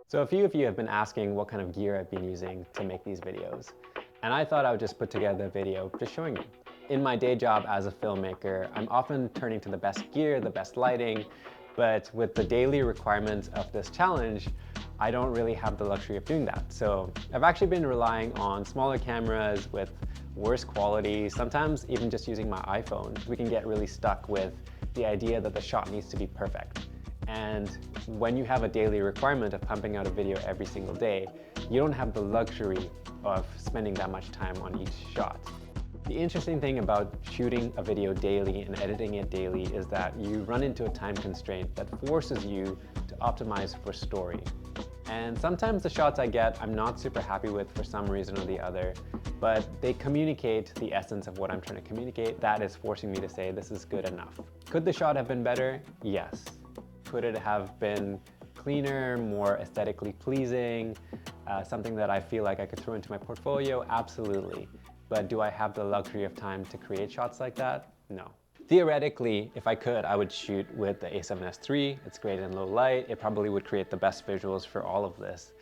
So a few of you have been asking what kind of gear I've been using to make these videos. And I thought I would just put together a video just showing you. In my day job as a filmmaker, I'm often turning to the best gear, the best lighting, but with the daily requirements of this challenge, I don't really have the luxury of doing that. So I've actually been relying on smaller cameras with worse quality, sometimes even just using my iPhone. We can get really stuck with the idea that the shot needs to be perfect. And when you have a daily requirement of pumping out a video every single day, you don't have the luxury of spending that much time on each shot. The interesting thing about shooting a video daily and editing it daily is that you run into a time constraint that forces you to optimize for story. And sometimes the shots I get, I'm not super happy with for some reason or the other, but they communicate the essence of what I'm trying to communicate. That is forcing me to say this is good enough. Could the shot have been better? Yes. Could it have been cleaner, more aesthetically pleasing, something that I feel like I could throw into my portfolio? Absolutely. But do I have the luxury of time to create shots like that? No. Theoretically, if I could, I would shoot with the A7S III. It's great in low light. It probably would create the best visuals for all of this.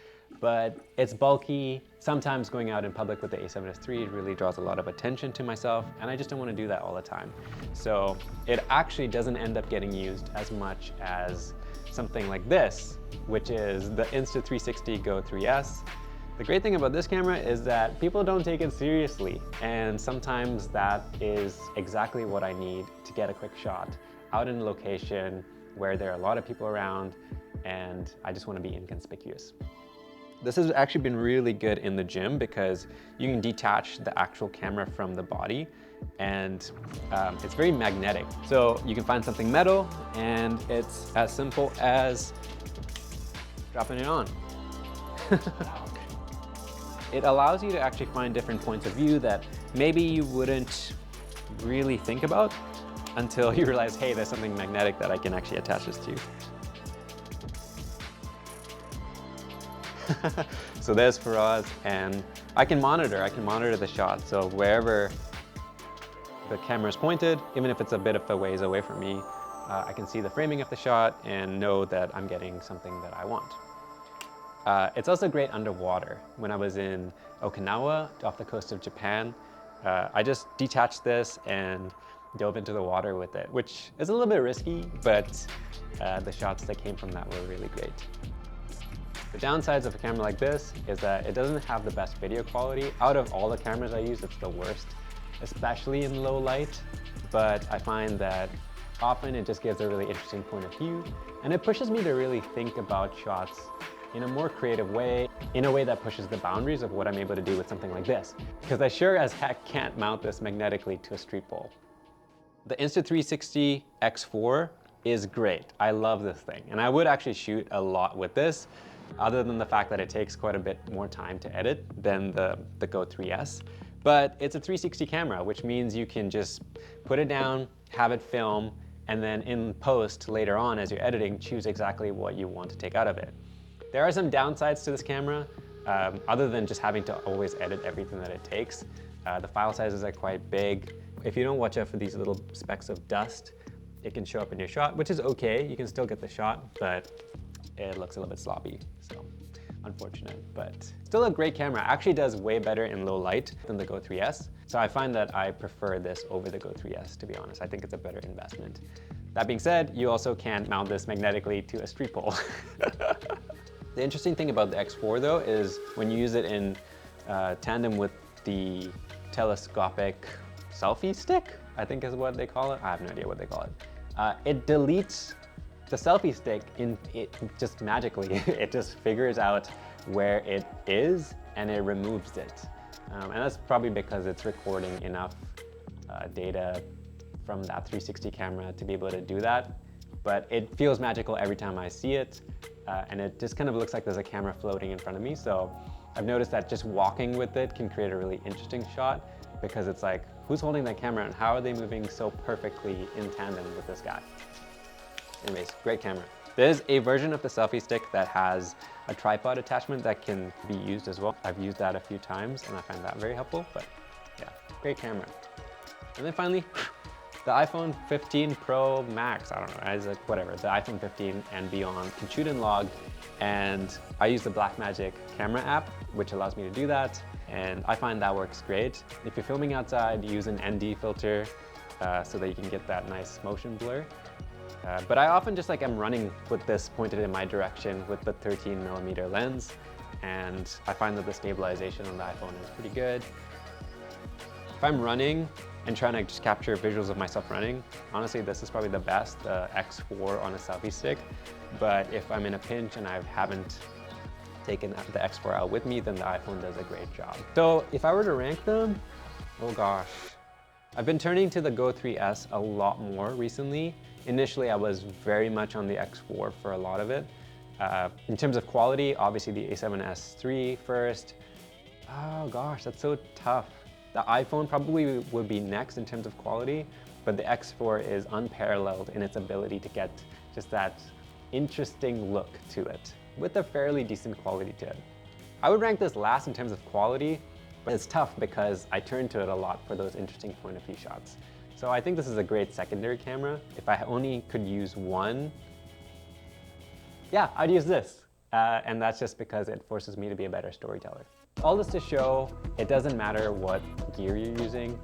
But it's bulky. Sometimes going out in public with the A7S III really draws a lot of attention to myself, and I just don't want to do that all the time. So it actually doesn't end up getting used as much as something like this, which is the Insta360 Go3s. The great thing about this camera is that people don't take it seriously, and sometimes that is exactly what I need to get a quick shot out in a location where there are a lot of people around and I just want to be inconspicuous. This has actually been really good in the gym because you can detach the actual camera from the body, and it's very magnetic. So you can find something metal and it's as simple as dropping it on. It allows you to actually find different points of view that maybe you wouldn't really think about until you realize, hey, there's something magnetic that I can actually attach this to. So there's Faraz, and I can monitor the shot. So wherever the camera is pointed, even if it's a bit of a ways away from me, I can see the framing of the shot and know that I'm getting something that I want. It's also great underwater. When I was in Okinawa, off the coast of Japan, I just detached this and dove into the water with it, which is a little bit risky, but the shots that came from that were really great. The downsides of a camera like this is that it doesn't have the best video quality. Out of all the cameras I use, it's the worst, especially in low light, but I find that often it just gives a really interesting point of view, and it pushes me to really think about shots in a more creative way, in a way that pushes the boundaries of what I'm able to do with something like this. Because I sure as heck can't mount this magnetically to a street pole. The Insta360 X4 is great. I love this thing. And I would actually shoot a lot with this, other than the fact that it takes quite a bit more time to edit than the Go3s. But it's a 360 camera, which means you can just put it down, have it film, and then in post later on as you're editing, choose exactly what you want to take out of it. There are some downsides to this camera, other than just having to always edit everything that it takes. The file sizes are quite big. If you don't watch out for these little specks of dust, it can show up in your shot, which is okay. You can still get the shot, but it looks a little bit sloppy, so unfortunate. But still a great camera. Actually does way better in low light than the Go3s. So I find that I prefer this over the Go3s, to be honest. I think it's a better investment. That being said, you also can mount this magnetically to a street pole. The interesting thing about the X4 though is when you use it in tandem with the telescopic selfie stick, I think is what they call it. I have no idea what they call it. It deletes the selfie stick just magically. It just figures out where it is and it removes it. And that's probably because it's recording enough data from that 360 camera to be able to do that. But it feels magical every time I see it. And it just kind of looks like there's a camera floating in front of me. So I've noticed that just walking with it can create a really interesting shot, because it's like, who's holding that camera and how are they moving so perfectly in tandem with this guy? Anyways, great camera. There's a version of the selfie stick that has a tripod attachment that can be used as well. I've used that a few times and I find that very helpful, but yeah, great camera. And then finally, The iPhone 15 Pro Max, I don't know, it's like whatever, the iPhone 15 and beyond can shoot in log, and I use the Blackmagic camera app, which allows me to do that, and I find that works great. If you're filming outside, use an ND filter so that you can get that nice motion blur. But I often just am running with this pointed in my direction with the 13mm lens, and I find that the stabilization on the iPhone is pretty good. If I'm running and trying to just capture visuals of myself running, honestly, this is probably the best, the X4 on a selfie stick. But if I'm in a pinch and I haven't taken the X4 out with me, then the iPhone does a great job. So if I were to rank them, oh gosh. I've been turning to the Go3s a lot more recently. Initially, I was very much on the X4 for a lot of it. In terms of quality, obviously the A7S III first. Oh gosh, that's so tough. The iPhone probably would be next in terms of quality, but the X4 is unparalleled in its ability to get just that interesting look to it with a fairly decent quality to it. I would rank this last in terms of quality, but it's tough because I turn to it a lot for those interesting point of view shots. So I think this is a great secondary camera. If I only could use one, yeah, I'd use this. And that's just because it forces me to be a better storyteller. All this to show, it doesn't matter what gear you're using.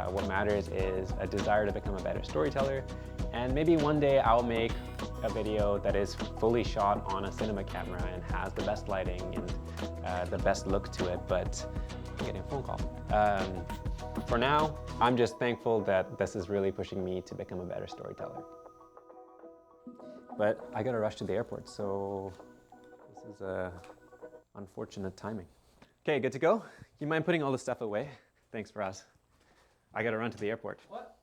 What matters is a desire to become a better storyteller. And maybe one day I'll make a video that is fully shot on a cinema camera and has the best lighting and the best look to it, but I'm getting a phone call. For now, I'm just thankful that this is really pushing me to become a better storyteller. But I gotta rush to the airport, so this is unfortunate timing. Okay, good to go? You mind putting all this stuff away? Thanks for us. I gotta run to the airport. What?